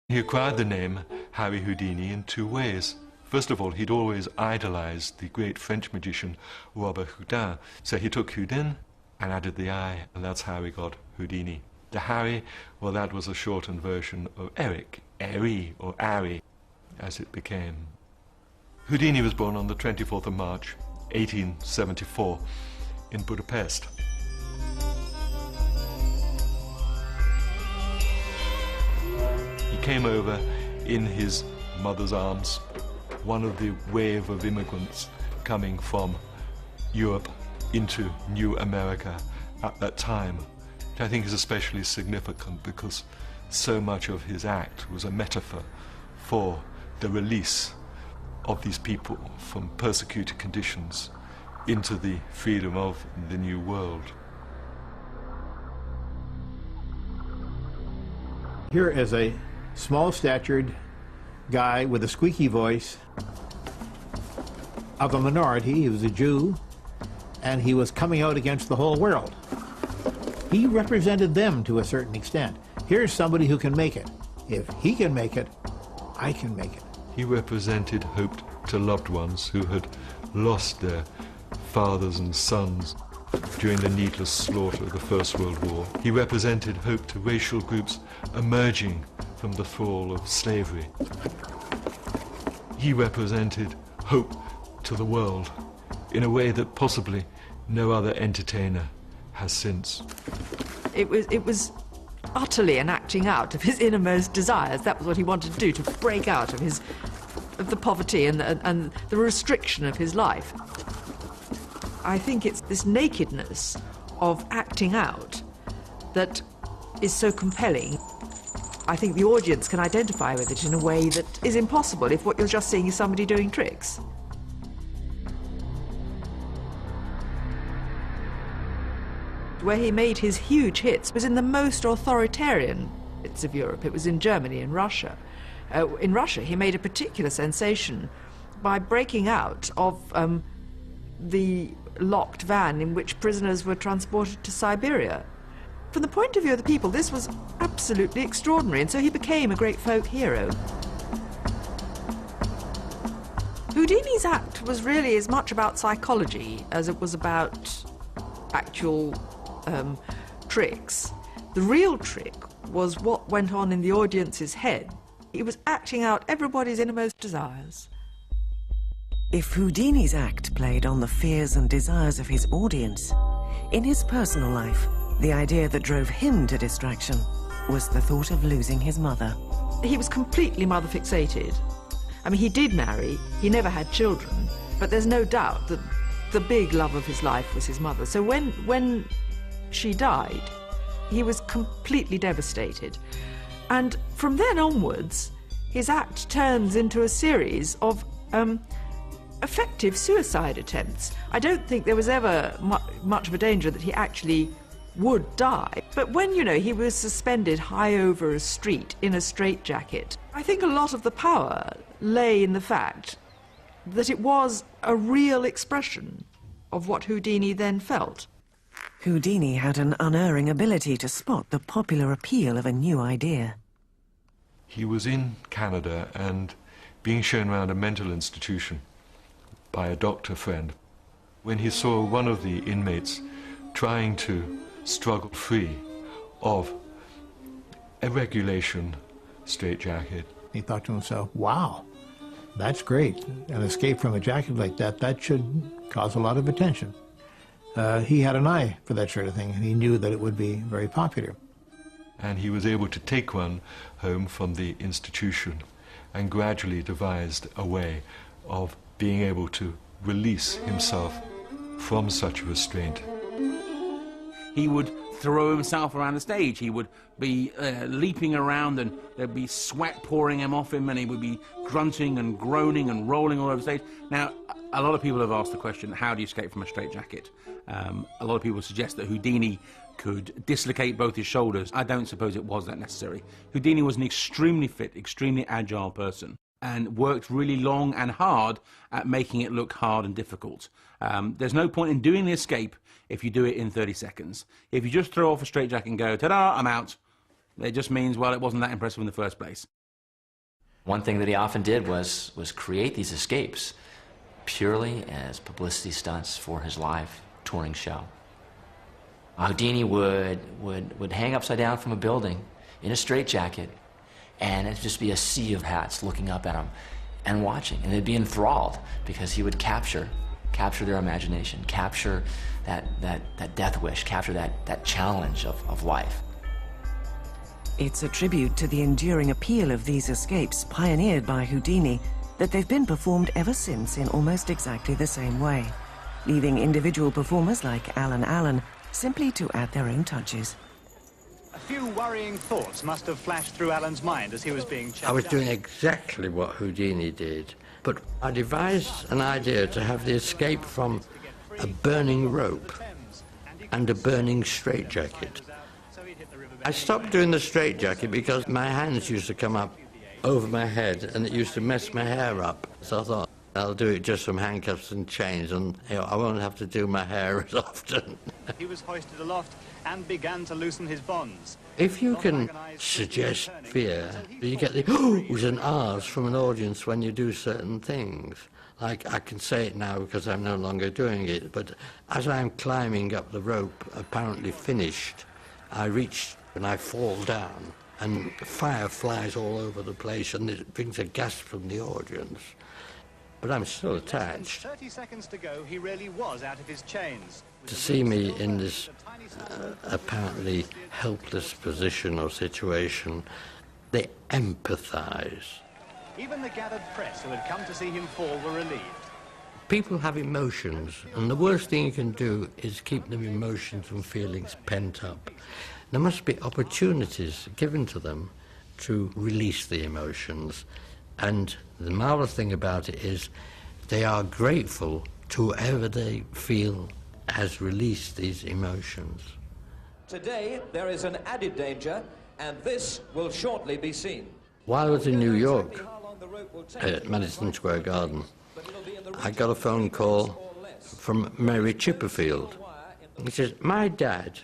He acquired the name Harry Houdini in two ways. First of all, he'd always idolized the great French magician Robert Houdin. So he took Houdin and added the I, and that's how he got Houdini. The Harry, well, that was a shortened version of Eric, Eri, or Ari, as it became. Houdini was born on the 24th of March, 1874, in Budapest. He came over in his mother's arms, one of the wave of immigrants coming from Europe into New America at that time, which I think is especially significant because so much of his act was a metaphor for the release of these people from persecuted conditions into the freedom of the new world. Here is a small-statured guy with a squeaky voice of a minority. He was a Jew, and he was coming out against the whole world. He represented them to a certain extent. Here's somebody who can make it. If he can make it, I can make it. He represented hope to loved ones who had lost their fathers and sons during the needless slaughter of the First World War. He represented hope to racial groups emerging from the thrall of slavery. He represented hope to the world in a way that possibly no other entertainer has since. It was utterly an acting out of his innermost desires. That was what he wanted to do, to break out of the poverty and the restriction of his life. I think it's this nakedness of acting out that is so compelling. I think the audience can identify with it in a way that is impossible if what you're just seeing is somebody doing tricks. Where he made his huge hits was in the most authoritarian bits of Europe. It was in Germany and Russia. In Russia, he made a particular sensation by breaking out of the locked van in which prisoners were transported to Siberia. From the point of view of the people, this was absolutely extraordinary, and so he became a great folk hero. Houdini's act was really as much about psychology as it was about actual tricks. The real trick was what went on in the audience's head. He was acting out everybody's innermost desires. If Houdini's act played on the fears and desires of his audience, in his personal life, the idea that drove him to distraction was the thought of losing his mother. He was completely mother-fixated. I mean, he did marry, he never had children, but there's no doubt that the big love of his life was his mother. So when she died, he was completely devastated. And from then onwards, his act turns into a series of effective suicide attempts. I don't think there was ever much of a danger that he actually would die. But when, you know, he was suspended high over a street in a straitjacket, I think a lot of the power lay in the fact that it was a real expression of what Houdini then felt. Houdini had an unerring ability to spot the popular appeal of a new idea. He was in Canada and being shown around a mental institution by a doctor friend when he saw one of the inmates trying to struggle free of a regulation straitjacket. He thought to himself, wow, that's great. An escape from a jacket like that, that should cause a lot of attention. He had an eye for that sort of thing, and he knew that it would be very popular. And he was able to take one home from the institution and gradually devised a way of being able to release himself from such restraint. He would throw himself around the stage. He would be leaping around, and there'd be sweat pouring him off him, and he would be grunting and groaning and rolling all over the stage. Now, a lot of people have asked the question, how do you escape from a straitjacket? A lot of people suggest that Houdini could dislocate both his shoulders. I don't suppose it was that necessary. Houdini was an extremely fit, extremely agile person, and worked really long and hard at making it look hard and difficult. There's no point in doing the escape if you do it in 30 seconds. If you just throw off a straitjacket and go, ta-da, I'm out, it just means, well, it wasn't that impressive in the first place. One thing that he often did was create these escapes purely as publicity stunts for his live touring show. Houdini would hang upside down from a building in a straitjacket, and it'd just be a sea of hats looking up at him and watching, and they'd be enthralled because he would capture their imagination, capture that death wish, capture that challenge of life. It's a tribute to the enduring appeal of these escapes pioneered by Houdini that they've been performed ever since in almost exactly the same way, leaving individual performers like Alan Allen simply to add their own touches. A few worrying thoughts must have flashed through Alan's mind as he was being checked I was out. doing exactly what Houdini did, but I devised an idea to have the escape from a burning rope and a burning straitjacket. I stopped doing the straitjacket because my hands used to come up over my head and it used to mess my hair up. So I thought, I'll do it just from handcuffs and chains, and I won't have to do my hair as often. He was hoisted aloft and began to loosen his bonds. If you can suggest fear, you get the oohs and ahs from an audience when you do certain things. Like, I can say it now because I'm no longer doing it, but as I'm climbing up the rope, apparently finished, I reach and I fall down, and fire flies all over the place, and it brings a gasp from the audience. But I'm still attached. 30 seconds to go, he really was out of his chains. To see me in this apparently helpless position or situation, they empathise. Even the gathered press who had come to see him fall were relieved. People have emotions, and the worst thing you can do is keep them emotions and feelings pent up. There must be opportunities given to them to release the emotions. And the marvellous thing about it is they are grateful to whoever they feel has released these emotions. Today there is an added danger, and this will shortly be seen. While I was in New York, at Madison Square Garden, I got a phone call from Mary Chipperfield. He says, my dad,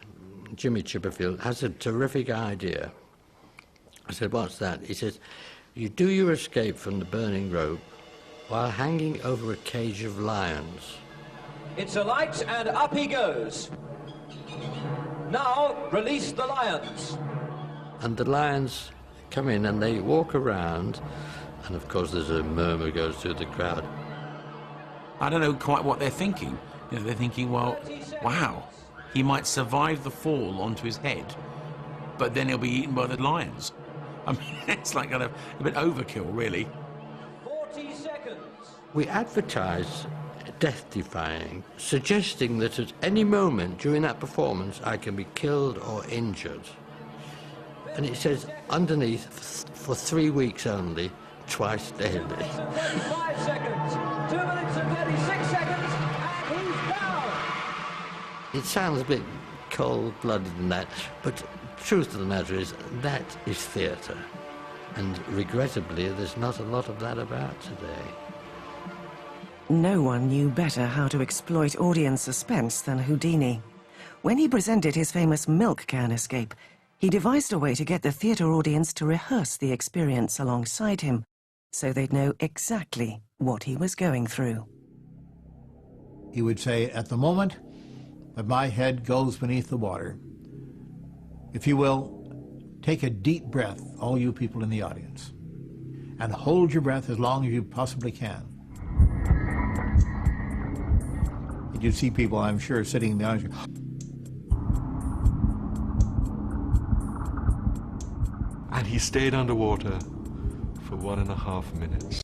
Jimmy Chipperfield, has a terrific idea. I said, what's that? He says, you do your escape from the burning rope while hanging over a cage of lions. It's alight and up he goes. Now release the lions. And the lions come in and they walk around, and of course there's a murmur goes through the crowd. I don't know quite what they're thinking. You know, they're thinking, well, wow, he might survive the fall onto his head, but then he'll be eaten by the lions. I mean, it's like kind of a bit overkill, really. 40 seconds. We advertise death-defying, suggesting that at any moment during that performance I can be killed or injured. And it says underneath, for 3 weeks only, twice daily. 35 seconds, 2 minutes and 36 seconds, and he's down. It sounds a bit cold-blooded and that, but the truth of the matter is that is theatre. And regrettably, there's not a lot of that about today. No one knew better how to exploit audience suspense than Houdini. When he presented his famous milk can escape, he devised a way to get the theatre audience to rehearse the experience alongside him, so they'd know exactly what he was going through. He would say, at the moment that my head goes beneath the water, if you will, take a deep breath, all you people in the audience, and hold your breath as long as you possibly can. And you'd see people, I'm sure, sitting in the audience. And he stayed underwater for 1.5 minutes.